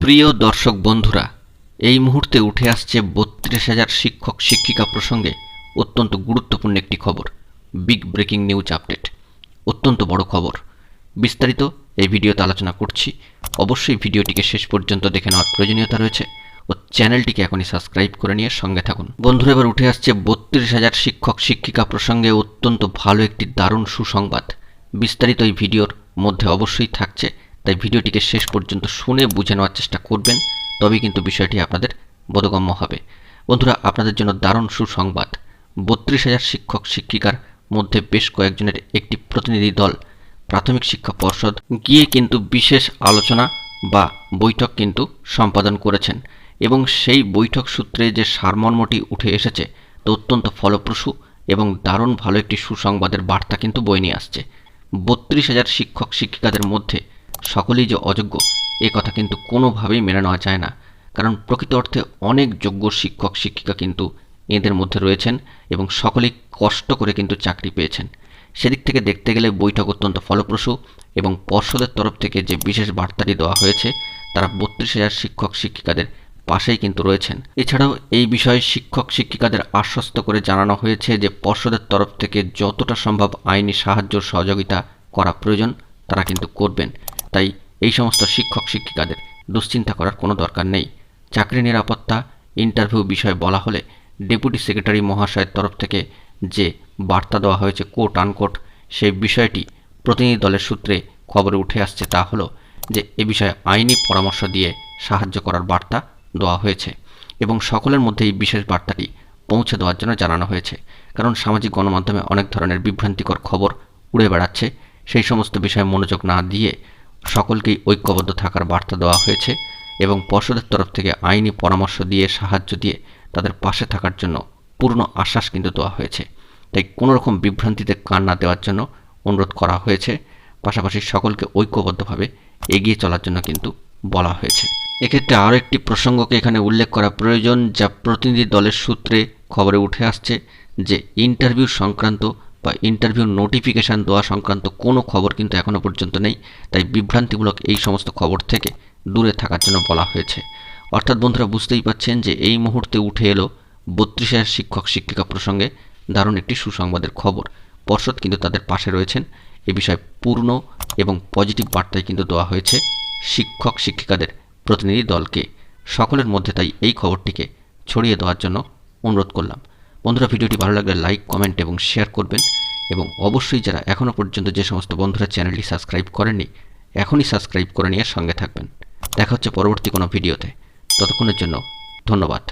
প্রিয় দর্শক বন্ধুরা, এই মুহূর্তে উঠে আসছে ৩২,০০০ শিক্ষক শিক্ষিকা প্রসঙ্গে অত্যন্ত গুরুত্বপূর্ণ একটি খবর। বিগ ব্রেকিং নিউজ আপডেট, অত্যন্ত বড় খবর। বিস্তারিত এই ভিডিওতে আলোচনা করছি। অবশ্যই ভিডিওটিকে শেষ পর্যন্ত দেখে নেওয়ার প্রয়োজনীয়তা রয়েছে ও চ্যানেলটিকে এখনই সাবস্ক্রাইব করে নিয়ে সঙ্গে থাকুন। বন্ধুরা, এবার উঠে আসছে ৩২,০০০ শিক্ষক শিক্ষিকা প্রসঙ্গে অত্যন্ত ভালো একটি দারুণ সুসংবাদ। বিস্তারিত এই ভিডিওর মধ্যে অবশ্যই থাকছে, তাই ভিডিওটিকে শেষ পর্যন্ত শুনে বুঝে নেওয়ার চেষ্টা করবেন, তবেই কিন্তু বিষয়টি আপনাদের বোধগম্য হবে। বন্ধুরা, আপনাদের জন্য দারুণ সুসংবাদ। ৩২,০০০ শিক্ষক শিক্ষিকার মধ্যে বেশ কয়েকজনের একটি প্রতিনিধি দল প্রাথমিক শিক্ষা পর্ষদ গিয়ে কিন্তু বিশেষ আলোচনা বা বৈঠক কিন্তু সম্পাদন করেছেন, এবং সেই বৈঠক সূত্রে যে সারমর্মটি উঠে এসেছে তা অত্যন্ত ফলপ্রসূ এবং দারুণ ভালো একটি সুসংবাদের বার্তা কিন্তু বয়ে নিয়ে আসছে। ৩২,০০০ শিক্ষক শিক্ষিকাদের মধ্যে সকলেই যে অযোগ্য, এ কথা কিন্তু কোনোভাবেই মেনে নেওয়া যায় না। কারণ প্রকৃত অর্থে অনেক যোগ্য শিক্ষক শিক্ষিকা কিন্তু এদের মধ্যে রয়েছেন এবং সকলেই কষ্ট করে কিন্তু চাকরি পেয়েছেন। সেদিক থেকে দেখতে গেলে বৈঠক অত্যন্ত ফলপ্রসূ, এবং পর্ষদের তরফ থেকে যে বিশেষ বার্তাটি দেওয়া হয়েছে, তারা ৩২,০০০ শিক্ষক শিক্ষিকাদের পাশেই কিন্তু রয়েছেন। এছাড়াও এই বিষয়ে শিক্ষক শিক্ষিকাদের আশ্বস্ত করে জানানো হয়েছে যে পর্ষদের তরফ থেকে যতটা সম্ভব আইনি সাহায্য সহযোগিতা করা প্রয়োজন তারা কিন্তু করবেন। তাই এই সমস্ত শিক্ষক শিক্ষিকাদের দুশ্চিন্তা করার কোনো দরকার নেই। চাকরি নিরাপত্তা ইন্টারভিউ বিষয়ে বলা হলে ডেপুটি সেক্রেটারি মহাশয়ের তরফ থেকে যে বার্তা দেওয়া হয়েছে কোট আনকোট, সেই বিষয়টি প্রতিনিধি দলের সূত্রে খবরে উঠে আসছে। তা হলো যে এ বিষয়ে আইনি পরামর্শ দিয়ে সাহায্য করার বার্তা দেওয়া হয়েছে, এবং সকলের মধ্যে এই বিশেষ বার্তাটি পৌঁছে দেওয়ার জন্য জানানো হয়েছে। কারণ সামাজিক গণমাধ্যমে অনেক ধরনের বিভ্রান্তিকর খবর উড়ে বেড়াচ্ছে, সেই সমস্ত বিষয়ে মনোযোগ না দিয়ে সকলকেই ঐক্যবদ্ধ থাকার বার্তা দেওয়া হয়েছে, এবং পর্ষদের তরফ থেকে আইনি পরামর্শ দিয়ে সাহায্য দিয়ে তাদের পাশে থাকার জন্য পূর্ণ আশ্বাস কিন্তু দেওয়া হয়েছে। তাই কোনো রকম বিভ্রান্তিতে কান না দেওয়ার জন্য অনুরোধ করা হয়েছে। পাশাপাশি সকলকে ঐক্যবদ্ধভাবে এগিয়ে চলার জন্য কিন্তু বলা হয়েছে। এক্ষেত্রে আরও একটি প্রসঙ্গকে এখানে উল্লেখ করা প্রয়োজন, যা প্রতিনিধি দলের সূত্রে খবরে উঠে আসছে, যে ইন্টারভিউ সংক্রান্ত বা ইন্টারভিউ নোটিফিকেশান দেওয়া সংক্রান্ত কোনো খবর কিন্তু এখনও পর্যন্ত নেই। তাই বিভ্রান্তিমূলক এই সমস্ত খবর থেকে দূরে থাকার জন্য বলা হয়েছে। অর্থাৎ বন্ধুরা, বুঝতেই পাচ্ছেন যে এই মুহূর্তে উঠে এলো ৩২,০০০ শিক্ষক শিক্ষিকা প্রসঙ্গে দারুণ একটি সুসংবাদের খবর। পর্ষদ কিন্তু তাদের পাশে রয়েছেন। এ বিষয়ে পূর্ণ এবং পজিটিভ বার্তাই কিন্তু দেওয়া হয়েছে শিক্ষক শিক্ষিকাদের প্রতিনিধি দলকে, সকলের মধ্যে। তাই এই খবরটিকে ছড়িয়ে দেওয়ার জন্য অনুরোধ করলাম। বন্ধুরা, ভিডিওটি ভালো লাগলে লাইক, কমেন্ট এবং শেয়ার করবেন, এবং অবশ্যই যারা এখনও পর্যন্ত যে সমস্ত বন্ধুরা চ্যানেলটি সাবস্ক্রাইব করেননি, এখনই সাবস্ক্রাইব করে নিয়ে সঙ্গে থাকবেন। দেখা হচ্ছে পরবর্তী কোনো ভিডিওতে। ততক্ষণের জন্য ধন্যবাদ।